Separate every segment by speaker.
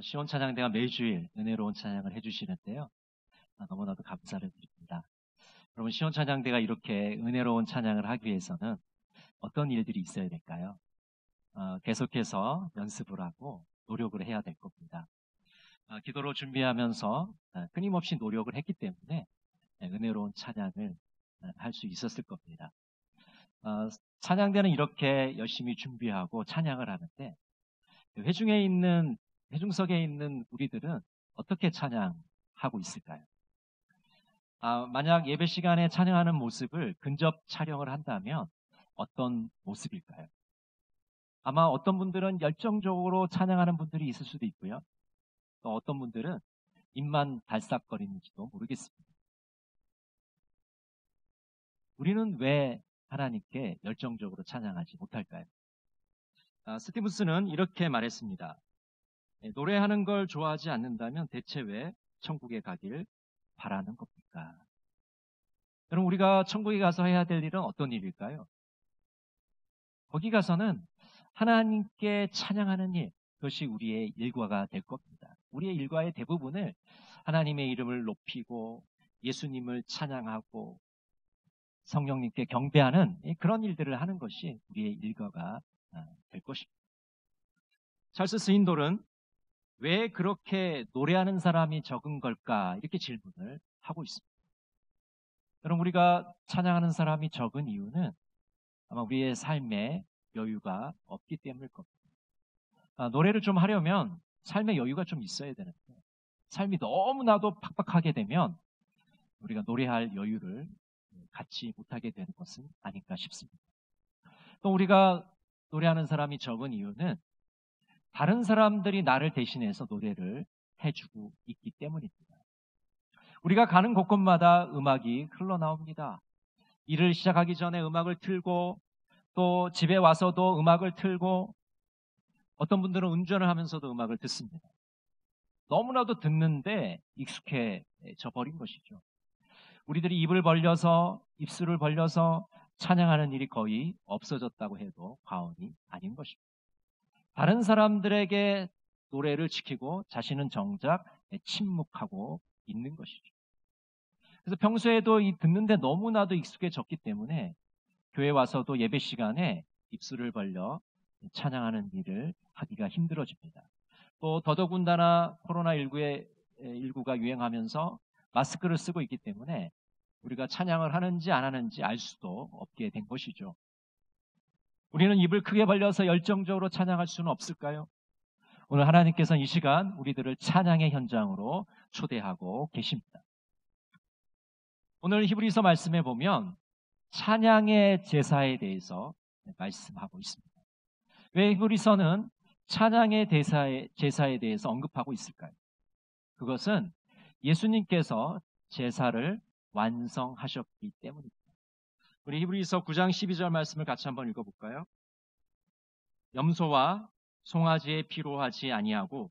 Speaker 1: 시온 찬양대가 매주일 은혜로운 찬양을 해주시는데요. 너무나도 감사를 드립니다. 여러분, 시온 찬양대가 이렇게 은혜로운 찬양을 하기 위해서는 어떤 일들이 있어야 될까요? 계속해서 연습을 하고 노력을 해야 될 겁니다. 기도로 준비하면서 끊임없이 노력을 했기 때문에 은혜로운 찬양을 할 수 있었을 겁니다. 찬양대는 이렇게 열심히 준비하고 찬양을 하는데 회중석에 있는 우리들은 어떻게 찬양하고 있을까요? 만약 예배 시간에 찬양하는 모습을 근접 촬영을 한다면 어떤 모습일까요? 아마 어떤 분들은 열정적으로 찬양하는 분들이 있을 수도 있고요. 또 어떤 분들은 입만 달싹거리는지도 모르겠습니다. 우리는 왜 하나님께 열정적으로 찬양하지 못할까요? 스티븐스는 이렇게 말했습니다. 노래하는 걸 좋아하지 않는다면 대체 왜 천국에 가길 바라는 겁니까? 여러분, 우리가 천국에 가서 해야 될 일은 어떤 일일까요? 거기 가서는 하나님께 찬양하는 일, 그것이 우리의 일과가 될 겁니다. 우리의 일과의 대부분을 하나님의 이름을 높이고 예수님을 찬양하고 성령님께 경배하는 그런 일들을 하는 것이 우리의 일과가 될 것입니다. 찰스 스윈돌은 왜 그렇게 노래하는 사람이 적은 걸까? 이렇게 질문을 하고 있습니다. 여러분, 우리가 찬양하는 사람이 적은 이유는 아마 우리의 삶에 여유가 없기 때문일 겁니다. 노래를 좀 하려면 삶의 여유가 좀 있어야 되는데 삶이 너무나도 팍팍하게 되면 우리가 노래할 여유를 갖지 못하게 되는 것은 아닌가 싶습니다. 또 우리가 노래하는 사람이 적은 이유는 다른 사람들이 나를 대신해서 노래를 해주고 있기 때문입니다. 우리가 가는 곳곳마다 음악이 흘러나옵니다. 일을 시작하기 전에 음악을 틀고 또 집에 와서도 음악을 틀고 어떤 분들은 운전을 하면서도 음악을 듣습니다. 너무나도 듣는데 익숙해져 버린 것이죠. 우리들이 입술을 벌려서 찬양하는 일이 거의 없어졌다고 해도 과언이 아닌 것입니다. 다른 사람들에게 노래를 지키고 자신은 정작 침묵하고 있는 것이죠. 그래서 평소에도 듣는데 너무나도 익숙해졌기 때문에 교회 와서도 예배 시간에 입술을 벌려 찬양하는 일을 하기가 힘들어집니다. 또 더더군다나 코로나19가 유행하면서 마스크를 쓰고 있기 때문에 우리가 찬양을 하는지 안 하는지 알 수도 없게 된 것이죠. 우리는 입을 크게 벌려서 열정적으로 찬양할 수는 없을까요? 오늘 하나님께서는 이 시간 우리들을 찬양의 현장으로 초대하고 계십니다. 오늘 히브리서 말씀에 보면 찬양의 제사에 대해서 말씀하고 있습니다. 왜 히브리서는 찬양의 제사에 대해서 언급하고 있을까요? 그것은 예수님께서 제사를 완성하셨기 때문입니다. 우리 히브리서 9장 12절 말씀을 같이 한번 읽어볼까요? 염소와 송아지의 피로 하지 아니하고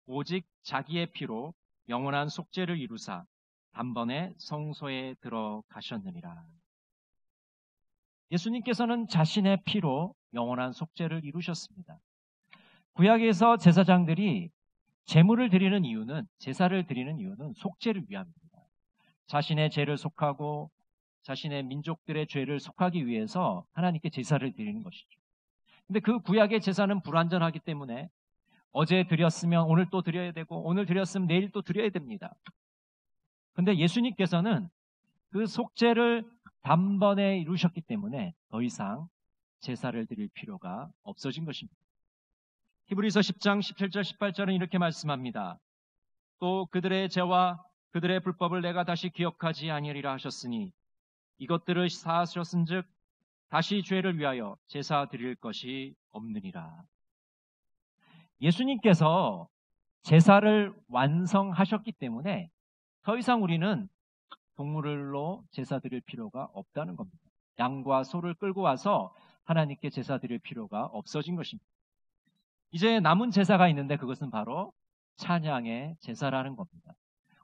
Speaker 1: 오직 자기의 피로 영원한 속죄를 이루사 단번에 성소에 들어가셨느니라. 예수님께서는 자신의 피로 영원한 속죄를 이루셨습니다. 구약에서 제사장들이 제사를 드리는 이유는 속죄를 위함입니다. 자신의 죄를 속하고 자신의 민족들의 죄를 속하기 위해서 하나님께 제사를 드리는 것이죠. 근데 그 구약의 제사는 불완전하기 때문에 어제 드렸으면 오늘 또 드려야 되고 오늘 드렸으면 내일 또 드려야 됩니다. 근데 예수님께서는 그 속죄를 단번에 이루셨기 때문에 더 이상 제사를 드릴 필요가 없어진 것입니다. 히브리서 10장 17절 18절은 이렇게 말씀합니다. 또 그들의 죄와 그들의 불법을 내가 다시 기억하지 아니하리라 하셨으니 이것들을 사하셨은즉 다시 죄를 위하여 제사 드릴 것이 없느니라. 예수님께서 제사를 완성하셨기 때문에 더 이상 우리는 동물로 제사 드릴 필요가 없다는 겁니다. 양과 소를 끌고 와서 하나님께 제사 드릴 필요가 없어진 것입니다. 이제 남은 제사가 있는데 그것은 바로 찬양의 제사라는 겁니다.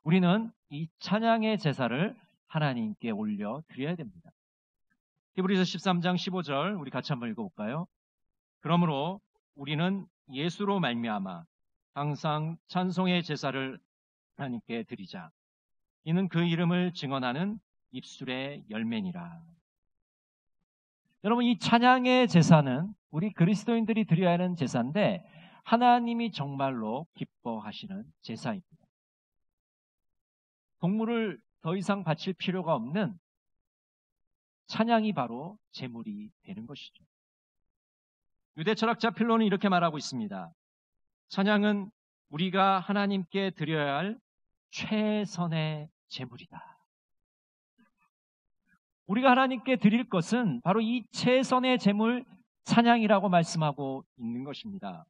Speaker 1: 우리는 이 찬양의 제사를 하나님께 올려 드려야 됩니다. 히브리서 13장 15절 우리 같이 한번 읽어볼까요? 그러므로 우리는 예수로 말미암아 항상 찬송의 제사를 하나님께 드리자. 이는 그 이름을 증언하는 입술의 열매니라. 여러분, 이 찬양의 제사는 우리 그리스도인들이 드려야 하는 제사인데 하나님이 정말로 기뻐하시는 제사입니다. 동물을 더 이상 바칠 필요가 없는 찬양이 바로 제물이 되는 것이죠. 유대 철학자 필로는 이렇게 말하고 있습니다. 찬양은 우리가 하나님께 드려야 할 최선의 제물이다. 우리가 하나님께 드릴 것은 바로 이 최선의 제물 찬양이라고 말씀하고 있는 것입니다.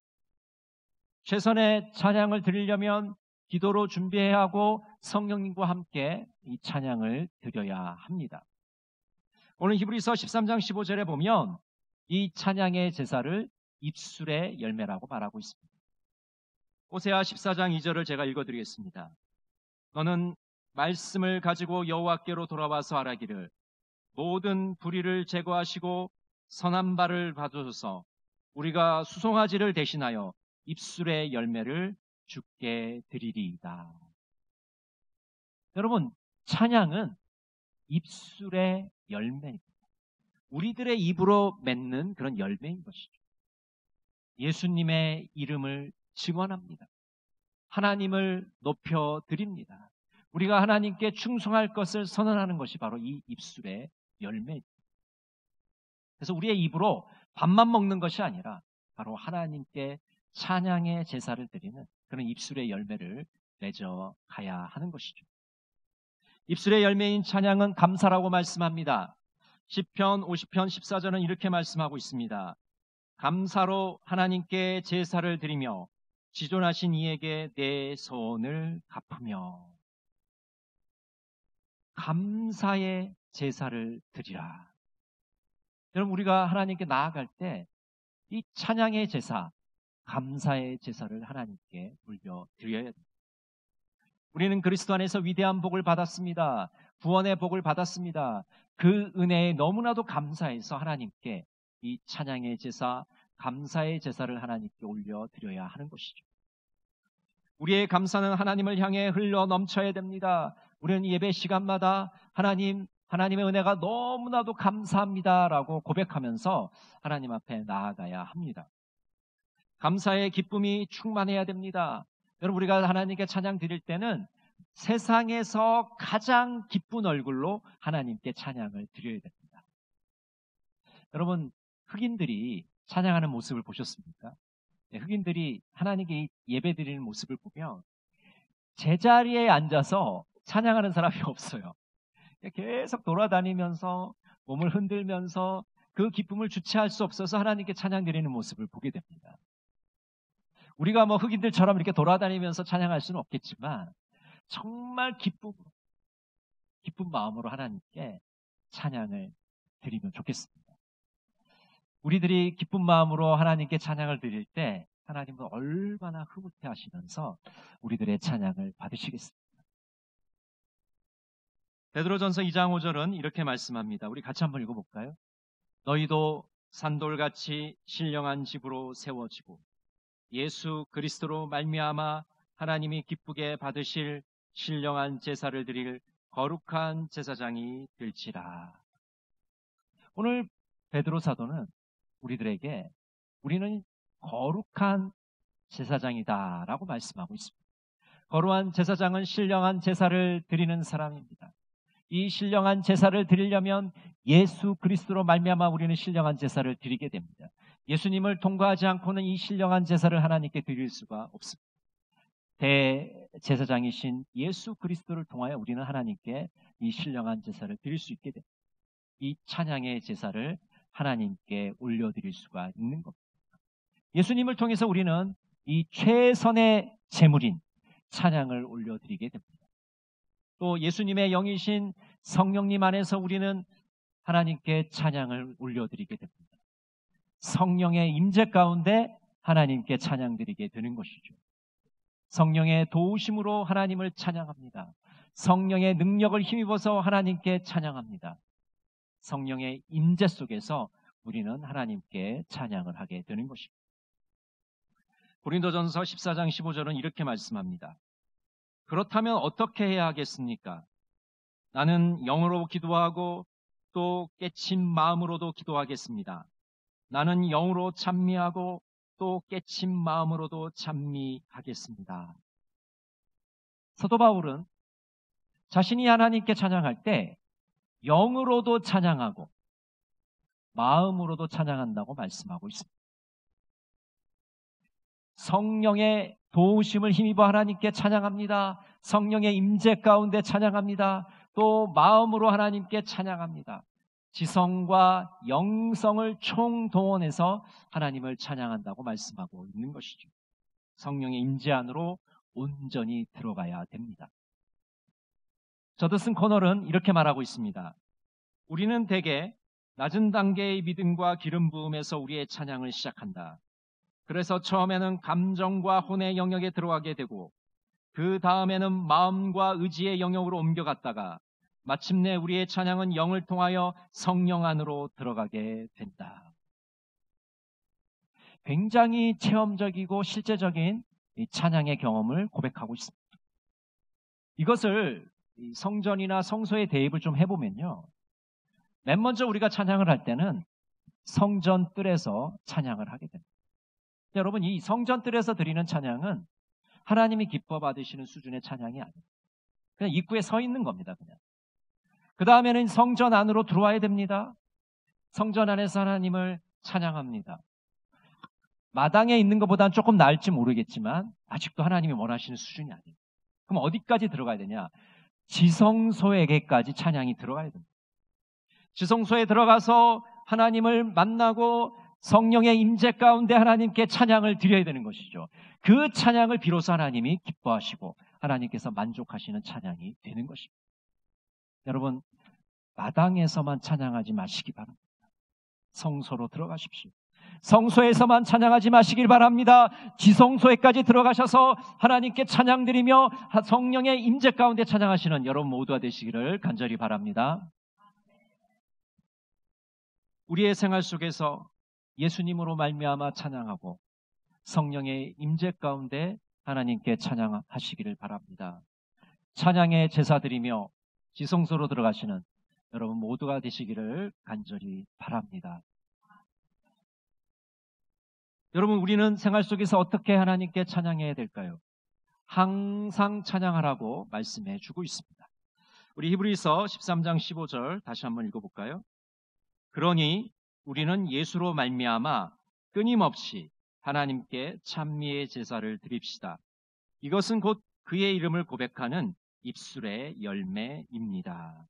Speaker 1: 최선의 찬양을 드리려면 기도로 준비해야 하고 성령님과 함께 이 찬양을 드려야 합니다. 오늘 히브리서 13장 15절에 보면 이 찬양의 제사를 입술의 열매라고 말하고 있습니다. 호세아 14장 2절을 제가 읽어드리겠습니다. 너는 말씀을 가지고 여호와께로 돌아와서 하라기를 모든 불의를 제거하시고 선한 바를 받으소서. 우리가 수송아지를 대신하여 입술의 열매를 주께 드리리이다. 여러분, 찬양은 입술의 열매입니다. 우리들의 입으로 맺는 그런 열매인 것이죠. 예수님의 이름을 증언합니다. 하나님을 높여드립니다. 우리가 하나님께 충성할 것을 선언하는 것이 바로 이 입술의 열매입니다. 그래서 우리의 입으로 밥만 먹는 것이 아니라 바로 하나님께 찬양의 제사를 드리는 그런 입술의 열매를 맺어 가야 하는 것이죠. 입술의 열매인 찬양은 감사라고 말씀합니다. 시편 50편 14절은 이렇게 말씀하고 있습니다. 감사로 하나님께 제사를 드리며 지존하신 이에게 내 소원을 갚으며. 감사의 제사를 드리라. 여러분, 우리가 하나님께 나아갈 때 이 찬양의 제사, 감사의 제사를 하나님께 올려드려야 됩니다. 우리는 그리스도 안에서 위대한 복을 받았습니다. 구원의 복을 받았습니다. 그 은혜에 너무나도 감사해서 하나님께 이 찬양의 제사, 감사의 제사를 하나님께 올려드려야 하는 것이죠. 우리의 감사는 하나님을 향해 흘러 넘쳐야 됩니다. 우리는 예배 시간마다 하나님의 은혜가 너무나도 감사합니다라고 고백하면서 하나님 앞에 나아가야 합니다. 감사의 기쁨이 충만해야 됩니다. 여러분, 우리가 하나님께 찬양 드릴 때는 세상에서 가장 기쁜 얼굴로 하나님께 찬양을 드려야 됩니다. 여러분, 흑인들이 찬양하는 모습을 보셨습니까? 흑인들이 하나님께 예배 드리는 모습을 보면 제자리에 앉아서 찬양하는 사람이 없어요. 계속 돌아다니면서 몸을 흔들면서 그 기쁨을 주체할 수 없어서 하나님께 찬양 드리는 모습을 보게 됩니다. 우리가 흑인들처럼 이렇게 돌아다니면서 찬양할 수는 없겠지만 정말 기쁜 마음으로 하나님께 찬양을 드리면 좋겠습니다. 우리들이 기쁜 마음으로 하나님께 찬양을 드릴 때 하나님은 얼마나 흐뭇해 하시면서 우리들의 찬양을 받으시겠습니까? 베드로전서 2장 5절은 이렇게 말씀합니다. 우리 같이 한번 읽어볼까요? 너희도 산돌같이 신령한 집으로 세워지고 예수 그리스도로 말미암아 하나님이 기쁘게 받으실 신령한 제사를 드릴 거룩한 제사장이 될지라. 오늘 베드로 사도는 우리들에게 우리는 거룩한 제사장이다라고 말씀하고 있습니다. 거룩한 제사장은 신령한 제사를 드리는 사람입니다. 이 신령한 제사를 드리려면 예수 그리스도로 말미암아 우리는 신령한 제사를 드리게 됩니다. 예수님을 통과하지 않고는 이 신령한 제사를 하나님께 드릴 수가 없습니다. 대제사장이신 예수 그리스도를 통하여 우리는 하나님께 이 신령한 제사를 드릴 수 있게 됩니다. 이 찬양의 제사를 하나님께 올려드릴 수가 있는 겁니다. 예수님을 통해서 우리는 이 최선의 제물인 찬양을 올려드리게 됩니다. 또 예수님의 영이신 성령님 안에서 우리는 하나님께 찬양을 올려드리게 됩니다. 성령의 임재 가운데 하나님께 찬양드리게 되는 것이죠. 성령의 도우심으로 하나님을 찬양합니다. 성령의 능력을 힘입어서 하나님께 찬양합니다. 성령의 임재 속에서 우리는 하나님께 찬양을 하게 되는 것입니다. 고린도전서 14장 15절은 이렇게 말씀합니다. 그렇다면 어떻게 해야 하겠습니까? 나는 영으로 기도하고 또 깨친 마음으로도 기도하겠습니다. 나는 영으로 찬미하고 또 깨친 마음으로도 찬미하겠습니다. 사도 바울은 자신이 하나님께 찬양할 때 영으로도 찬양하고 마음으로도 찬양한다고 말씀하고 있습니다. 성령의 도우심을 힘입어 하나님께 찬양합니다. 성령의 임재 가운데 찬양합니다. 또 마음으로 하나님께 찬양합니다. 지성과 영성을 총동원해서 하나님을 찬양한다고 말씀하고 있는 것이죠. 성령의 임재 안으로 온전히 들어가야 됩니다. 저더슨 코널은 이렇게 말하고 있습니다. 우리는 대개 낮은 단계의 믿음과 기름 부음에서 우리의 찬양을 시작한다. 그래서 처음에는 감정과 혼의 영역에 들어가게 되고 그 다음에는 마음과 의지의 영역으로 옮겨갔다가 마침내 우리의 찬양은 영을 통하여 성령 안으로 들어가게 된다. 굉장히 체험적이고 실제적인 이 찬양의 경험을 고백하고 있습니다. 이것을 성전이나 성소의 대입을 좀 해보면요. 맨 먼저 우리가 찬양을 할 때는 성전 뜰에서 찬양을 하게 됩니다. 여러분, 이 성전 뜰에서 드리는 찬양은 하나님이 기뻐 받으시는 수준의 찬양이 아니에요. 그냥 입구에 서 있는 겁니다. 그냥. 그 다음에는 성전 안으로 들어와야 됩니다. 성전 안에서 하나님을 찬양합니다. 마당에 있는 것보다는 조금 나을지 모르겠지만 아직도 하나님이 원하시는 수준이 아니에요. 그럼 어디까지 들어가야 되냐? 지성소에게까지 찬양이 들어가야 됩니다. 지성소에 들어가서 하나님을 만나고 성령의 임재 가운데 하나님께 찬양을 드려야 되는 것이죠. 그 찬양을 비로소 하나님이 기뻐하시고 하나님께서 만족하시는 찬양이 되는 것입니다. 여러분, 마당에서만 찬양하지 마시기 바랍니다. 성소로 들어가십시오. 성소에서만 찬양하지 마시길 바랍니다. 지성소에까지 들어가셔서 하나님께 찬양 드리며 성령의 임재 가운데 찬양하시는 여러분 모두가 되시기를 간절히 바랍니다. 우리의 생활 속에서 예수님으로 말미암아 찬양하고 성령의 임재 가운데 하나님께 찬양하시기를 바랍니다. 찬양의 제사 드리며 지성소로 들어가시는 여러분 모두가 되시기를 간절히 바랍니다. 여러분, 우리는 생활 속에서 어떻게 하나님께 찬양해야 될까요? 항상 찬양하라고 말씀해 주고 있습니다. 우리 히브리서 13장 15절 다시 한번 읽어볼까요? 그러니 우리는 예수로 말미암아 끊임없이 하나님께 찬미의 제사를 드립시다. 이것은 곧 그의 이름을 고백하는 입술의 열매입니다.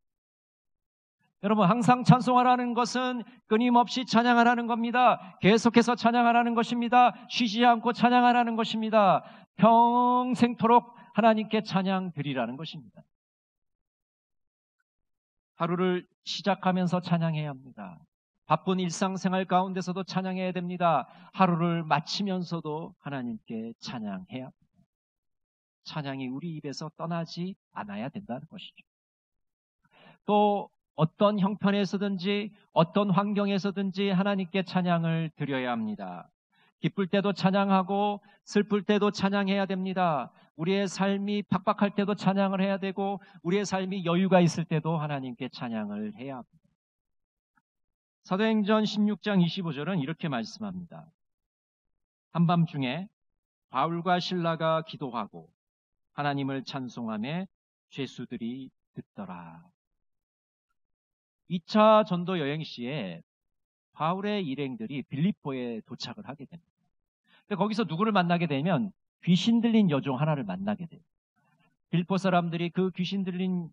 Speaker 1: 여러분, 항상 찬송하라는 것은 끊임없이 찬양하라는 겁니다. 계속해서 찬양하라는 것입니다. 쉬지 않고 찬양하라는 것입니다. 평생토록 하나님께 찬양 드리라는 것입니다. 하루를 시작하면서 찬양해야 합니다. 바쁜 일상생활 가운데서도 찬양해야 됩니다. 하루를 마치면서도 하나님께 찬양해야 합니다. 찬양이 우리 입에서 떠나지 않아야 된다는 것이죠. 또 어떤 형편에서든지 어떤 환경에서든지 하나님께 찬양을 드려야 합니다. 기쁠 때도 찬양하고 슬플 때도 찬양해야 됩니다. 우리의 삶이 팍팍할 때도 찬양을 해야 되고 우리의 삶이 여유가 있을 때도 하나님께 찬양을 해야 합니다. 사도행전 16장 25절은 이렇게 말씀합니다. 한밤중에 바울과 실라가 기도하고 하나님을 찬송하며 죄수들이 듣더라. 2차 전도 여행 시에 바울의 일행들이 빌립보에 도착을 하게 됩니다. 근데 거기서 누구를 만나게 되면 귀신 들린 여종 하나를 만나게 돼요. 빌립보 사람들이 그 귀신 들린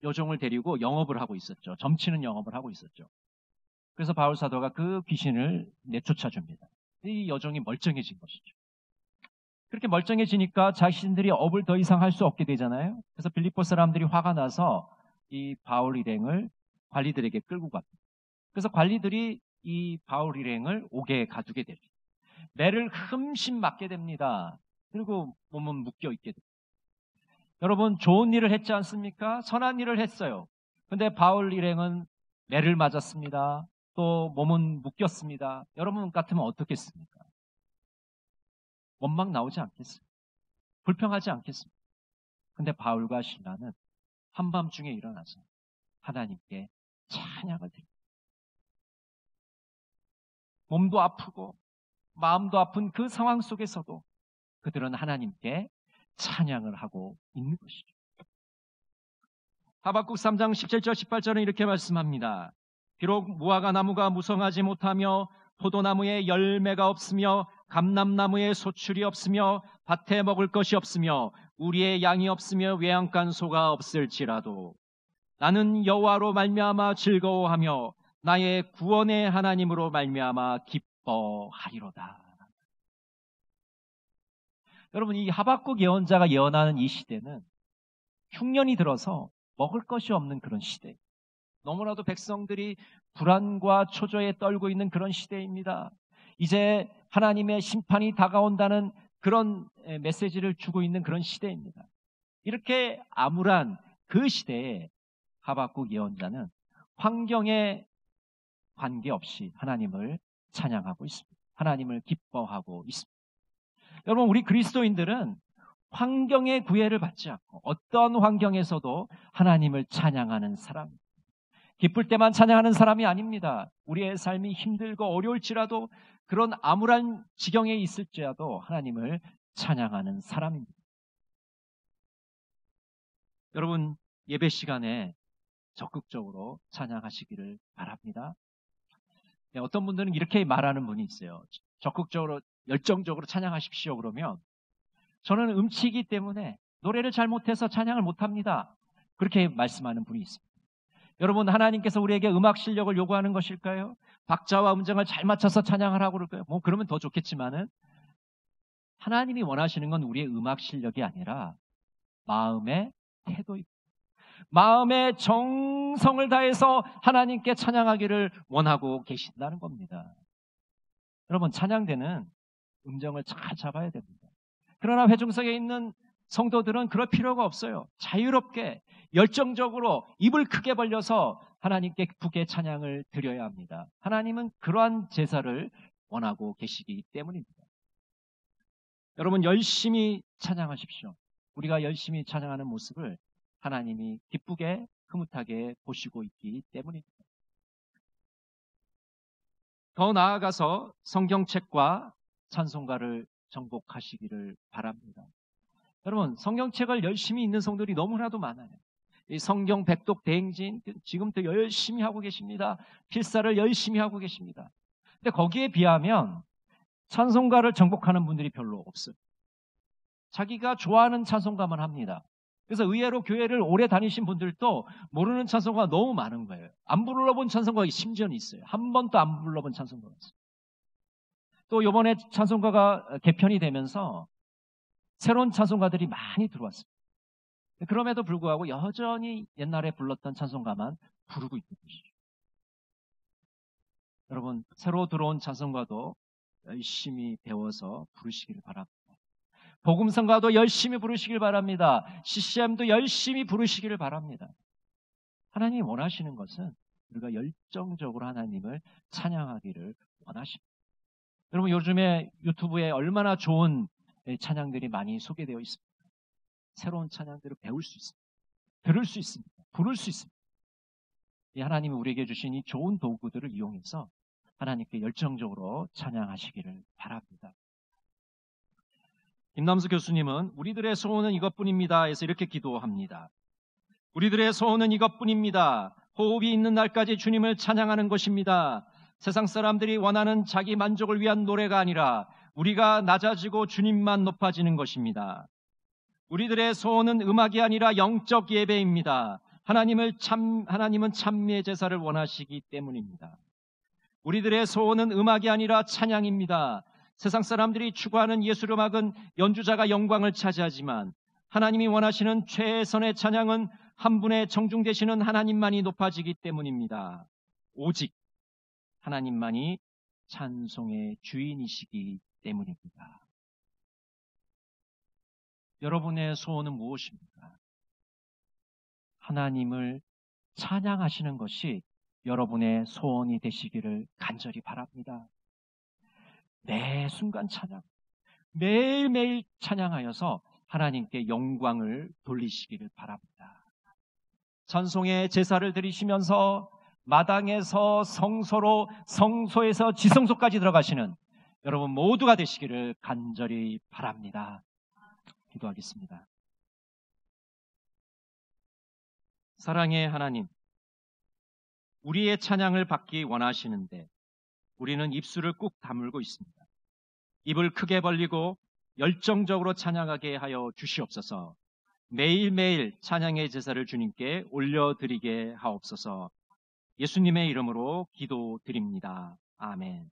Speaker 1: 여종을 데리고 영업을 하고 있었죠. 점치는 영업을 하고 있었죠. 그래서 바울 사도가 그 귀신을 내쫓아 줍니다. 이 여종이 멀쩡해진 것이죠. 그렇게 멀쩡해지니까 자신들이 업을 더 이상 할 수 없게 되잖아요. 그래서 빌립보 사람들이 화가 나서 이 바울 일행을 관리들에게 끌고 갑니다. 그래서 관리들이 이 바울 일행을 옥에 가두게 됩니다. 매를 흠씬 맞게 됩니다. 그리고 몸은 묶여 있게 됩니다. 여러분, 좋은 일을 했지 않습니까? 선한 일을 했어요. 근데 바울 일행은 매를 맞았습니다. 또 몸은 묶였습니다. 여러분 같으면 어떻겠습니까? 원망 나오지 않겠습니까? 불평하지 않겠습니까? 근데 바울과 실라는 한밤중에 일어나서 하나님께 찬양을 드립니다. 몸도 아프고 마음도 아픈 그 상황 속에서도 그들은 하나님께 찬양을 하고 있는 것이죠. 하박국 3장 17절 18절은 이렇게 말씀합니다. 비록 무화과 나무가 무성하지 못하며 포도나무에 열매가 없으며 감람나무에 소출이 없으며 밭에 먹을 것이 없으며 우리의 양이 없으며 외양간 소가 없을지라도 나는 여호와로 말미암아 즐거워하며 나의 구원의 하나님으로 말미암아 기뻐하리로다. 여러분, 이 하박국 예언자가 예언하는 이 시대는 흉년이 들어서 먹을 것이 없는 그런 시대, 너무나도 백성들이 불안과 초조에 떨고 있는 그런 시대입니다. 이제 하나님의 심판이 다가온다는 그런 메시지를 주고 있는 그런 시대입니다. 이렇게 암울한 그 시대에 하박국 예언자는 환경에 관계없이 하나님을 찬양하고 있습니다. 하나님을 기뻐하고 있습니다. 여러분, 우리 그리스도인들은 환경의 구애를 받지 않고 어떤 환경에서도 하나님을 찬양하는 사람입니다. 기쁠 때만 찬양하는 사람이 아닙니다. 우리의 삶이 힘들고 어려울지라도 그런 암울한 지경에 있을지라도 하나님을 찬양하는 사람입니다. 여러분, 예배 시간에 적극적으로 찬양하시기를 바랍니다. 어떤 분들은 이렇게 말하는 분이 있어요. 적극적으로, 열정적으로 찬양하십시오. 그러면 저는 음치이기 때문에 노래를 잘 못해서 찬양을 못합니다. 그렇게 말씀하는 분이 있습니다. 여러분, 하나님께서 우리에게 음악 실력을 요구하는 것일까요? 박자와 음정을 잘 맞춰서 찬양하라고 그럴까요? 그러면 더 좋겠지만은 하나님이 원하시는 건 우리의 음악 실력이 아니라 마음의 태도입니다. 마음의 정성을 다해서 하나님께 찬양하기를 원하고 계신다는 겁니다. 여러분, 찬양대는 음정을 잘 잡아야 됩니다. 그러나 회중석에 있는 성도들은 그럴 필요가 없어요. 자유롭게 열정적으로 입을 크게 벌려서 하나님께 기쁘게 찬양을 드려야 합니다. 하나님은 그러한 제사를 원하고 계시기 때문입니다. 여러분, 열심히 찬양하십시오. 우리가 열심히 찬양하는 모습을 하나님이 기쁘게 흐뭇하게 보시고 있기 때문입니다. 더 나아가서 성경책과 찬송가를 정복하시기를 바랍니다. 여러분, 성경책을 열심히 읽는 성도들이 너무나도 많아요. 이 성경 백독 대행진 지금도 열심히 하고 계십니다. 필사를 열심히 하고 계십니다. 근데 거기에 비하면 찬송가를 정복하는 분들이 별로 없어요. 자기가 좋아하는 찬송가만 합니다. 그래서 의외로 교회를 오래 다니신 분들도 모르는 찬송가가 너무 많은 거예요. 안 불러본 찬송가가 심지어는 있어요. 한 번도 안 불러본 찬송가가 있어요. 또 이번에 찬송가가 개편이 되면서 새로운 찬송가들이 많이 들어왔습니다. 그럼에도 불구하고 여전히 옛날에 불렀던 찬송가만 부르고 있는 것이죠. 여러분, 새로 들어온 찬송가도 열심히 배워서 부르시기를 바랍니다. 복음성가도 열심히 부르시길 바랍니다. CCM도 열심히 부르시기를 바랍니다. 하나님이 원하시는 것은 우리가 열정적으로 하나님을 찬양하기를 원하십니다. 여러분, 요즘에 유튜브에 얼마나 좋은 찬양들이 많이 소개되어 있습니다. 새로운 찬양들을 배울 수 있습니다. 들을 수 있습니다. 부를 수 있습니다. 이 하나님이 우리에게 주신 이 좋은 도구들을 이용해서 하나님께 열정적으로 찬양하시기를 바랍니다. 김남수 교수님은 우리들의 소원은 이것뿐입니다 해서 이렇게 기도합니다. 우리들의 소원은 이것뿐입니다. 호흡이 있는 날까지 주님을 찬양하는 것입니다. 세상 사람들이 원하는 자기 만족을 위한 노래가 아니라 우리가 낮아지고 주님만 높아지는 것입니다. 우리들의 소원은 음악이 아니라 영적 예배입니다. 하나님은 찬미의 제사를 원하시기 때문입니다. 우리들의 소원은 음악이 아니라 찬양입니다. 세상 사람들이 추구하는 예술음악은 연주자가 영광을 차지하지만 하나님이 원하시는 최선의 찬양은 한 분의 정중되시는 하나님만이 높아지기 때문입니다. 오직 하나님만이 찬송의 주인이시기 때문입니다. 여러분의 소원은 무엇입니까? 하나님을 찬양하시는 것이 여러분의 소원이 되시기를 간절히 바랍니다. 매 순간 찬양, 매일매일 찬양하여서 하나님께 영광을 돌리시기를 바랍니다. 찬송의 제사를 드리시면서 마당에서 성소로, 성소에서 지성소까지 들어가시는 여러분 모두가 되시기를 간절히 바랍니다. 기도하겠습니다. 사랑의 하나님, 우리의 찬양을 받기 원하시는데 우리는 입술을 꾹 다물고 있습니다. 입을 크게 벌리고 열정적으로 찬양하게 하여 주시옵소서. 매일매일 찬양의 제사를 주님께 올려드리게 하옵소서. 예수님의 이름으로 기도드립니다. 아멘.